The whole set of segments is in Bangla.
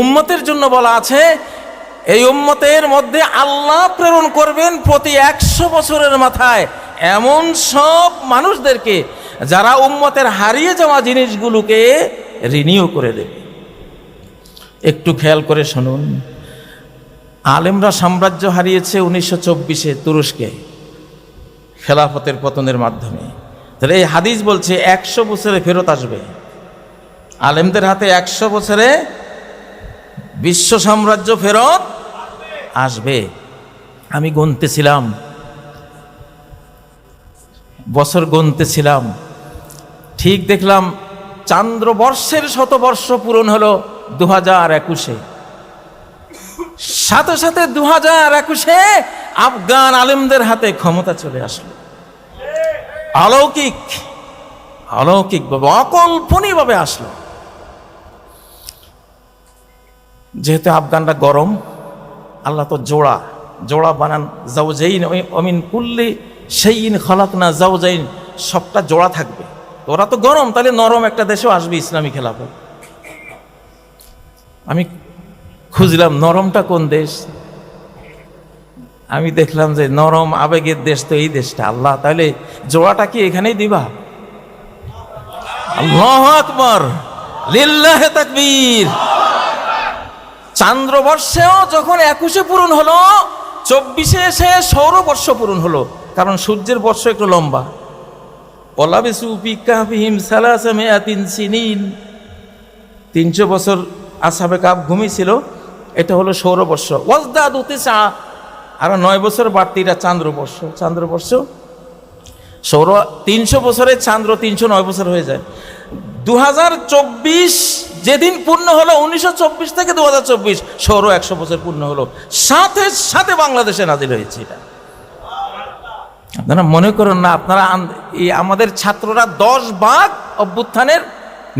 উম্মতের জন্য বলা আছে, এই উম্মতের মধ্যে আল্লাহ প্রেরণ করবেন প্রতি 100 বছরের মাথায় এমন সব মানুষদেরকে যারা উম্মতের হারিয়ে যাওয়া জিনিসগুলোকে রিনিউ করে দেবে। একটু খেয়াল করে শুনুন, আলেমরা সাম্রাজ্য হারিয়েছে 1924-এ তুরস্কে খেলাফতের পতনের মাধ্যমে। তাহলে এই হাদিস বলছে 100 বছরে ফেরত আসবে। আলেমদের হাতে 100 বছরে বিশ্ব সাম্রাজ্য ফেরত আসবে। আমি গুনতেছিলাম, বছর গুনতেছিলাম, ঠিক দেখলাম চান্দ্রবর্ষের 100 বর্ষ পূরণ হলো 2021-এ। সাথে সাথে 2021-এ আফগান আলেমদের হাতে ক্ষমতা চলে আসলো। অলৌকিক অলৌকিকভাবে, অকল্পনীয়ভাবে আসলো। যেহেতু আফগানরা গরম, আল্লাহ তো জোড়া বানান, জাওজাইন অমিন কুল্লি শাইইন খালাকনা জাওজাইন, সবটা জোড়া থাকবে। ওরা তো গরম, তাহলে নরম একটা দেশেও আসবে ইসলামী খেলাফত। আমি খুঁজলাম নরমটা কোন দেশ, আমি দেখলাম যে নরম আবেগের দেশ তো এই দেশটা। আল্লাহ, তাহলে জোড়াটা কি এখানেই দিবা? আল্লাহু আকবার, লিল্লাহি তাকবীর। চান্দ্রবর্ষেও যখন 21-এ পূরণ হলো, 24-এ এসে সৌরবর্ষ পূরণ হলো, কারণ সূর্যের বর্ষ একটু লম্বা। ওয়ালাবিসু ফি কাহফিহিম সালাসামিআতিন সিনিন, 300 বছর আসহাবে কাহফ ঘুমিয়েছিল, এটা হলো সৌরবর্ষ। ওয়াজদাদু তিসআ, আর 9 বছর বাড়তি, এটা চান্দ্রবর্ষ। সৌর 300 বছরে চান্দ্র 309 বছর হয়ে যায়। 2024 যেদিন পূর্ণ হলো, 1924 থেকে 2024 সৌর 100 বছর পূর্ণ হলো, সাথে সাথে বাংলাদেশে নাজিল হয়েছে। এটা আপনারা মনে করুন না, আপনারা আমাদের ছাত্ররা 10 ভাগ অভ্যুত্থানের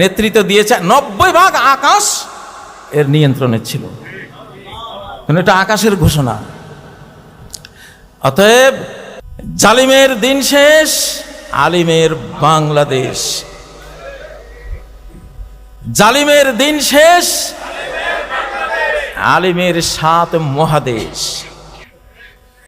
নেতৃত্ব দিয়েছে, 90 ভাগ আকাশ এর নিয়ন্ত্রণে ছিল। এটা আকাশের ঘোষণা। অতএব জালিমের দিন শেষ, আলিমের বাংলাদেশ। জালিমের দিন শেষ, আলিমের 7 মহাদেশ।